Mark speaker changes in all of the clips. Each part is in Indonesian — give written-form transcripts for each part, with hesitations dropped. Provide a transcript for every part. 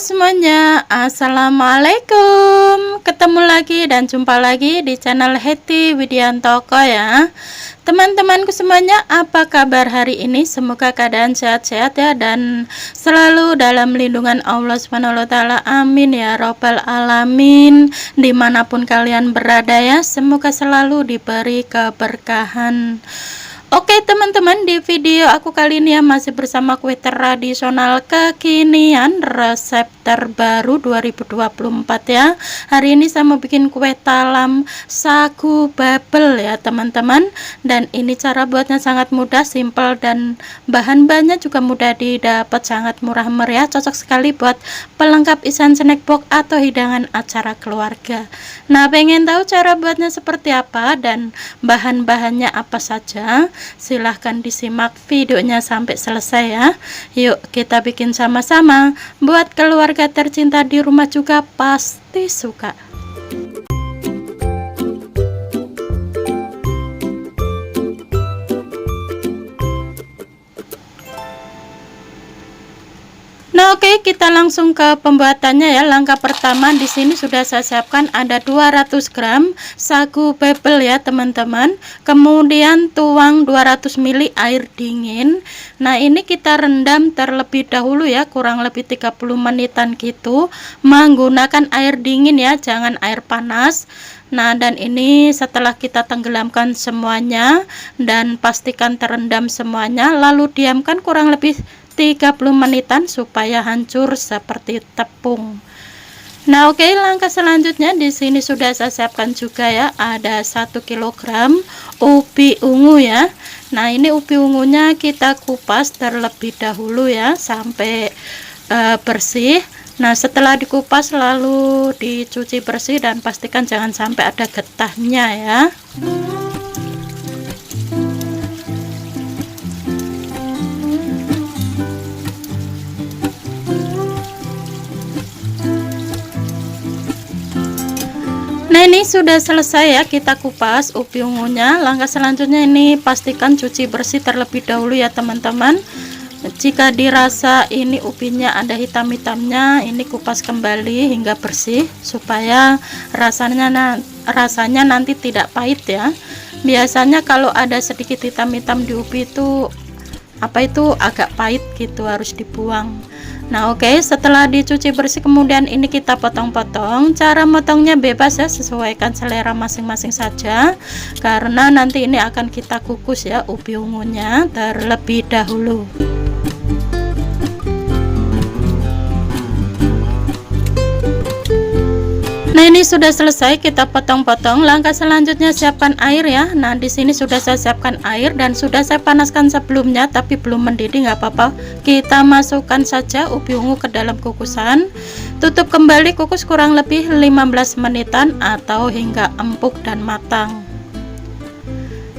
Speaker 1: semuanya, assalamualaikum. Ketemu lagi dan jumpa lagi di channel Hetty Widiantoko ya. Teman-temanku semuanya, apa kabar hari ini? Semoga keadaan sehat-sehat ya, dan selalu dalam lindungan Allah Subhanahu wa Ta'ala. Amin ya robbal alamin. Dimanapun kalian berada ya, semoga selalu diberi keberkahan. Oke teman-teman, di video aku kali ini ya masih bersama kue tradisional kekinian resep terbaru 2024 ya. Hari ini saya mau bikin kue talam sagu babel ya teman-teman. Dan ini cara buatnya sangat mudah, simple, dan bahan-bahannya juga mudah didapat, sangat murah meriah, cocok sekali buat pelengkap isian snack box atau hidangan acara keluarga. Nah, pengen tahu cara buatnya seperti apa dan bahan-bahannya apa saja? Silahkan disimak videonya sampai selesai ya. Yuk kita bikin sama-sama. Buat keluarga tercinta di rumah juga pasti suka. Nah, oke, kita langsung ke pembuatannya ya. Langkah pertama, di sini sudah saya siapkan ada 200 gram sagu babel ya teman-teman. Kemudian tuang 200 ml air dingin. Nah, ini kita rendam terlebih dahulu ya, kurang lebih 30 menitan gitu, menggunakan air dingin ya, jangan air panas. Nah, dan ini setelah kita tenggelamkan semuanya dan pastikan terendam semuanya, lalu diamkan kurang lebih 30 menitan supaya hancur seperti tepung. Nah, oke, langkah selanjutnya di sini sudah saya siapkan juga ya, ada 1 kg ubi ungu ya. Nah, ini ubi ungunya kita kupas terlebih dahulu ya sampai bersih. Nah, setelah dikupas lalu dicuci bersih dan pastikan jangan sampai ada getahnya ya. Nah, ini sudah selesai ya, kita kupas ubi ungunya. Langkah selanjutnya ini pastikan cuci bersih terlebih dahulu ya teman-teman. Jika dirasa ini ubinya ada hitam-hitamnya, ini kupas kembali hingga bersih supaya rasanya nanti tidak pahit ya. Biasanya kalau ada sedikit hitam-hitam di ubi itu agak pahit gitu, harus dibuang. Nah, oke, setelah dicuci bersih kemudian ini kita potong-potong. Cara motongnya bebas ya, sesuaikan selera masing-masing saja, karena nanti ini akan kita kukus ya ubi ungunya terlebih dahulu. Nah, ini sudah selesai kita potong-potong. Langkah selanjutnya siapkan air ya. Nah, di sini sudah saya siapkan air dan sudah saya panaskan sebelumnya, tapi belum mendidih, nggak apa-apa. Kita masukkan saja ubi ungu ke dalam kukusan. Tutup kembali, kukus kurang lebih 15 menitan atau hingga empuk dan matang.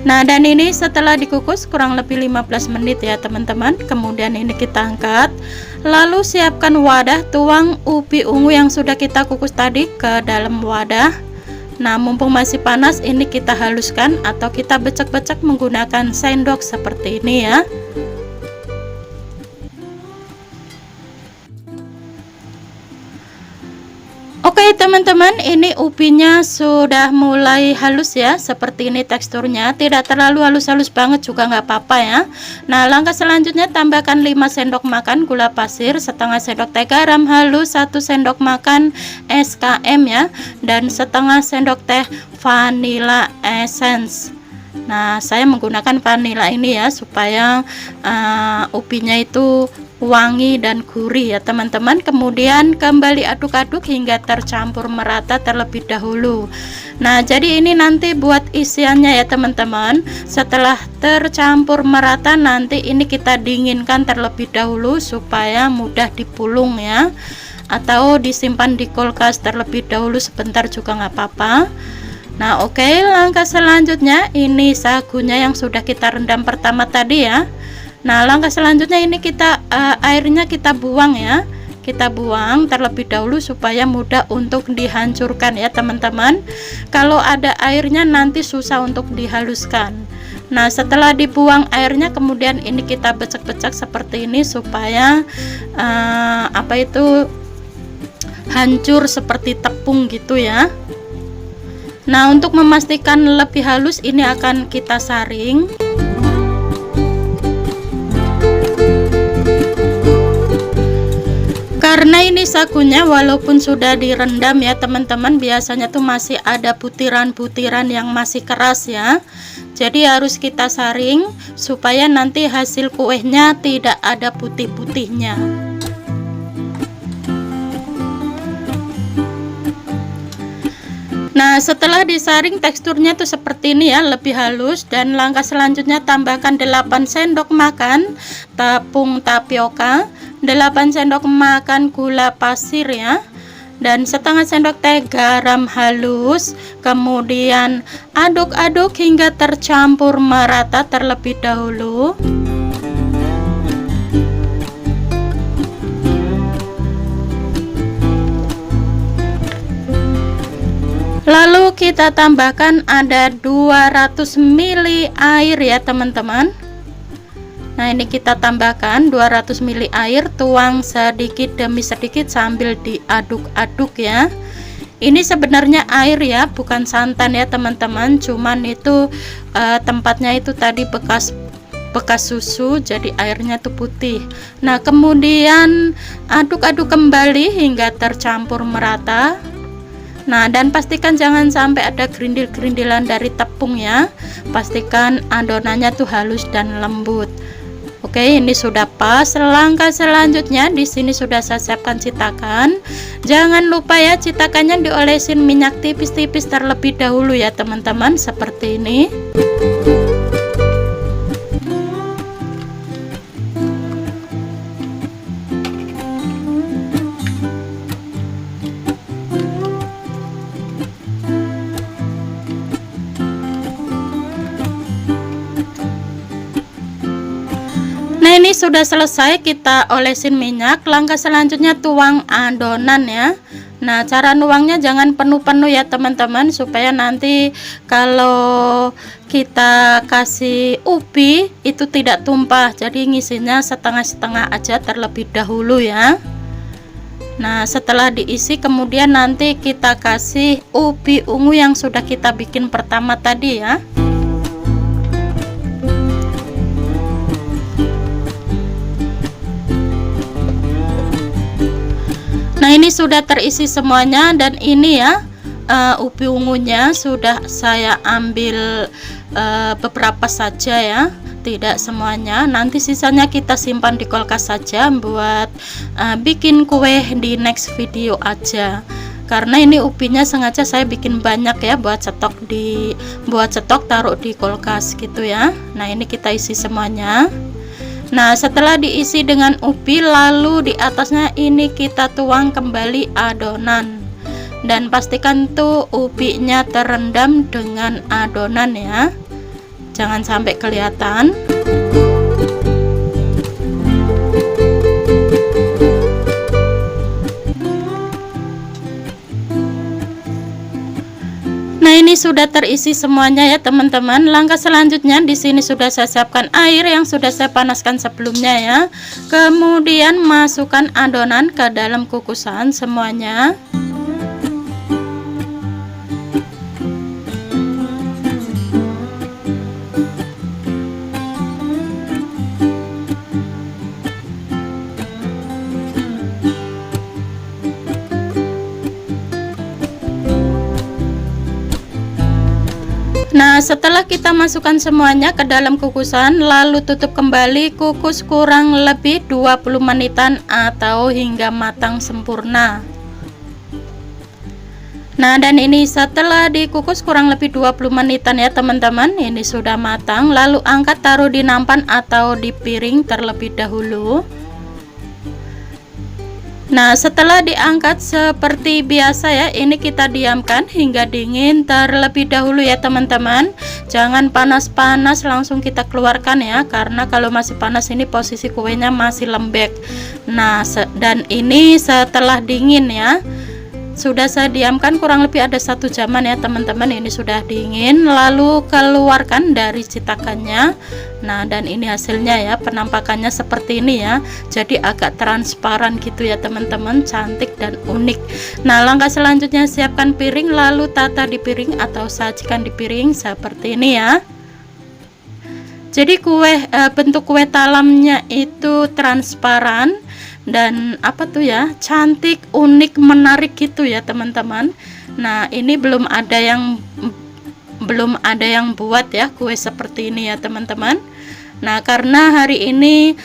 Speaker 1: Nah, dan ini setelah dikukus kurang lebih 15 menit ya teman-teman. Kemudian ini kita angkat. Lalu siapkan wadah, tuang ubi ungu yang sudah kita kukus tadi ke dalam wadah. Nah, mumpung masih panas, ini kita haluskan atau kita becek-becek menggunakan sendok seperti ini ya. Oke teman-teman, ini ubinya sudah mulai halus ya, seperti ini teksturnya, tidak terlalu halus-halus banget juga nggak apa-apa ya. Nah, langkah selanjutnya tambahkan 5 sendok makan gula pasir, setengah sendok teh garam halus, 1 sendok makan SKM ya, dan setengah sendok teh vanilla essence. Nah, saya menggunakan vanilla ini ya supaya ubinya itu wangi dan gurih ya teman-teman. Kemudian kembali aduk-aduk hingga tercampur merata terlebih dahulu. Nah, jadi ini nanti buat isiannya ya teman-teman. Setelah tercampur merata, nanti ini kita dinginkan terlebih dahulu supaya mudah dipulung ya, atau disimpan di kulkas terlebih dahulu sebentar juga nggak apa-apa. Nah, oke, langkah selanjutnya ini sagunya yang sudah kita rendam pertama tadi ya. Nah, langkah selanjutnya ini kita airnya kita buang ya. Kita buang terlebih dahulu supaya mudah untuk dihancurkan ya teman-teman. Kalau ada airnya nanti susah untuk dihaluskan. Nah, setelah dibuang airnya kemudian ini kita becek-becek seperti ini supaya hancur seperti tepung gitu ya. Nah, untuk memastikan lebih halus ini akan kita saring. Karena ini sagunya walaupun sudah direndam ya teman-teman, biasanya tuh masih ada butiran-butiran yang masih keras ya. Jadi harus kita saring supaya nanti hasil kuenya tidak ada putih-putihnya. Nah, setelah disaring teksturnya tuh seperti ini ya, lebih halus. Dan langkah selanjutnya tambahkan 8 sendok makan tepung tapioka, 8 sendok makan gula pasir ya, dan setengah sendok teh garam halus. Kemudian aduk-aduk hingga tercampur merata terlebih dahulu. Lalu kita tambahkan ada 200 ml air ya teman-teman. Nah, ini kita tambahkan 200 ml air, tuang sedikit demi sedikit sambil diaduk-aduk ya. Ini sebenarnya air ya, bukan santan ya teman-teman, cuman itu tempatnya itu tadi bekas susu, jadi airnya tuh putih. Nah, kemudian aduk-aduk kembali hingga tercampur merata. Nah, dan pastikan jangan sampai ada gerindil-gerindilan dari tepung ya. Pastikan adonannya tuh halus dan lembut. Oke, ini sudah pas. Langkah selanjutnya di sini sudah saya siapkan citakan. Jangan lupa ya, citakannya diolesin minyak tipis-tipis terlebih dahulu ya teman-teman, seperti ini. Nah, ini sudah selesai kita olesin minyak. Langkah selanjutnya tuang adonan ya. Nah, cara nuangnya jangan penuh-penuh ya teman-teman, supaya nanti kalau kita kasih ubi itu tidak tumpah. Jadi ngisinya setengah-setengah aja terlebih dahulu ya. Nah, setelah diisi kemudian nanti kita kasih ubi ungu yang sudah kita bikin pertama tadi ya. Nah, ini sudah terisi semuanya, dan ini ya ubi ungunya sudah saya ambil beberapa saja ya, tidak semuanya. Nanti sisanya kita simpan di kulkas saja buat bikin kue di next video aja. Karena ini ubinya sengaja saya bikin banyak ya, buat stok taruh di kulkas gitu ya. Nah, ini kita isi semuanya. Nah, setelah diisi dengan ubi, lalu di atasnya ini kita tuang kembali adonan, dan pastikan tuh ubinya terendam dengan adonan ya, jangan sampai kelihatan. Nah, ini sudah terisi semuanya ya teman-teman. Langkah selanjutnya di sini sudah saya siapkan air yang sudah saya panaskan sebelumnya ya. Kemudian masukkan adonan ke dalam kukusan semuanya. Nah, setelah kita masukkan semuanya ke dalam kukusan, lalu tutup kembali, kukus kurang lebih 20 menitan atau hingga matang sempurna. Nah, dan ini setelah dikukus kurang lebih 20 menitan ya teman-teman, ini sudah matang. Lalu angkat, taruh di nampan atau di piring terlebih dahulu. Nah, setelah diangkat seperti biasa ya, ini kita diamkan hingga dingin terlebih dahulu ya teman-teman. Jangan panas-panas langsung kita keluarkan ya, karena kalau masih panas ini posisi kuenya masih lembek. Nah, dan ini setelah dingin ya. Sudah saya diamkan kurang lebih ada 1 jaman ya teman-teman. Ini sudah dingin, lalu keluarkan dari cetakannya. Nah, dan ini hasilnya ya, penampakannya seperti ini ya. Jadi agak transparan gitu ya teman-teman, cantik dan unik. Nah, langkah selanjutnya siapkan piring, lalu tata di piring atau sajikan di piring seperti ini ya. Jadi bentuk kue talamnya itu transparan dan apa tuh ya, cantik, unik, menarik gitu ya teman-teman. Nah, ini belum ada yang buat ya kue seperti ini ya teman-teman. Nah, karena hari ini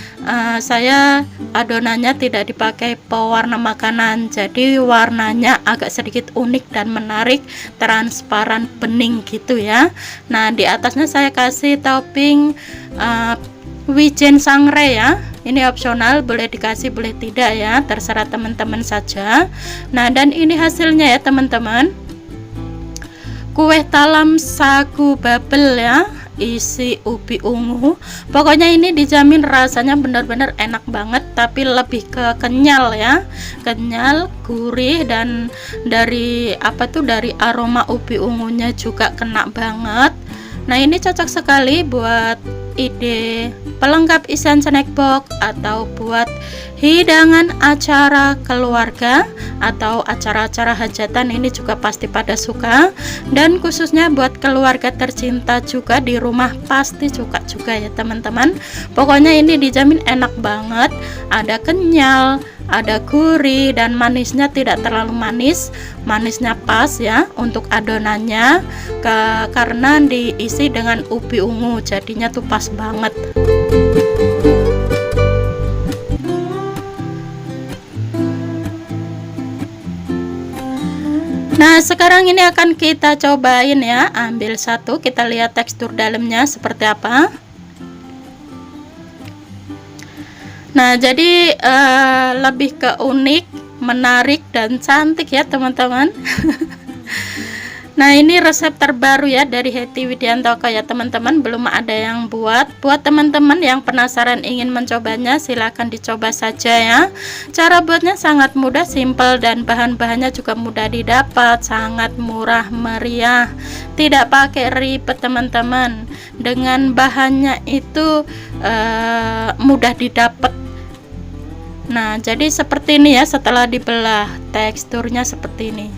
Speaker 1: saya adonannya tidak dipakai pewarna makanan, jadi warnanya agak sedikit unik dan menarik, transparan, bening gitu ya. Nah, di atasnya saya kasih topping wijen sangrai ya. Ini opsional, boleh dikasih boleh tidak ya, terserah teman-teman saja. Nah, dan ini hasilnya ya teman-teman, kue talam sagu babel ya, isi ubi ungu. Pokoknya ini dijamin rasanya benar-benar enak banget, tapi lebih ke kenyal ya, kenyal, gurih, dan dari aroma ubi ungunya juga kena banget. Nah, ini cocok sekali buat ide pelengkap isian snack box atau buat hidangan acara keluarga atau acara-acara hajatan. Ini juga pasti pada suka, dan khususnya buat keluarga tercinta juga di rumah pasti suka juga ya teman-teman. Pokoknya ini dijamin enak banget, ada kenyal, ada gurih, dan manisnya tidak terlalu manis, manisnya pas ya untuk adonannya, karena diisi dengan ubi ungu, jadinya tuh pas banget. Nah, sekarang ini akan kita cobain ya, ambil satu, kita lihat tekstur dalamnya seperti apa. Nah, jadi lebih ke unik, menarik, dan cantik ya teman-teman. Nah, ini resep terbaru ya dari Hetty Widiantoko ya teman-teman, belum ada yang buat. Buat teman-teman yang penasaran ingin mencobanya, silahkan dicoba saja ya. Cara buatnya sangat mudah, simple, dan bahan-bahannya juga mudah didapat, sangat murah meriah, tidak pakai ribet teman-teman. Dengan bahannya itu mudah didapat. Nah, jadi seperti ini ya, setelah dibelah teksturnya seperti ini.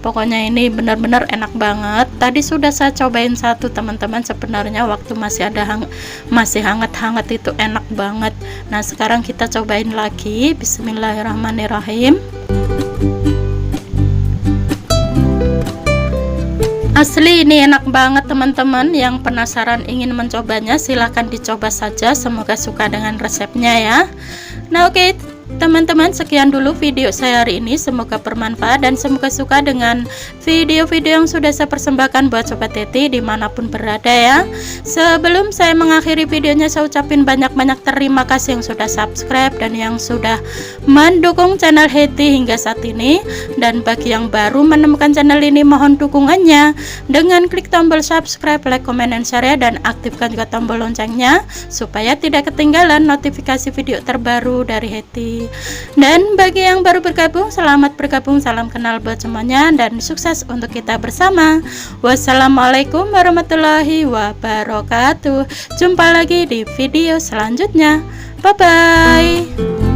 Speaker 1: Pokoknya ini benar-benar enak banget. Tadi sudah saya cobain satu teman-teman, sebenarnya waktu masih hangat-hangat itu enak banget. Nah, sekarang kita cobain lagi. Bismillahirrahmanirrahim. Asli ini enak banget teman-teman. Yang penasaran ingin mencobanya, silahkan dicoba saja, semoga suka dengan resepnya ya. Nah, oke teman-teman, sekian dulu video saya hari ini, semoga bermanfaat dan semoga suka dengan video-video yang sudah saya persembahkan buat Sobat Hetty dimanapun berada ya. Sebelum saya mengakhiri videonya, saya ucapin banyak-banyak terima kasih yang sudah subscribe dan yang sudah mendukung channel Hetty hingga saat ini. Dan bagi yang baru menemukan channel ini, mohon dukungannya dengan klik tombol subscribe, like, comment, dan share, dan aktifkan juga tombol loncengnya supaya tidak ketinggalan notifikasi video terbaru dari Hetty. Dan bagi yang baru bergabung, selamat bergabung, salam kenal buat semuanya, dan sukses untuk kita bersama. Wassalamualaikum warahmatullahi wabarakatuh. Jumpa lagi di video selanjutnya. Bye bye.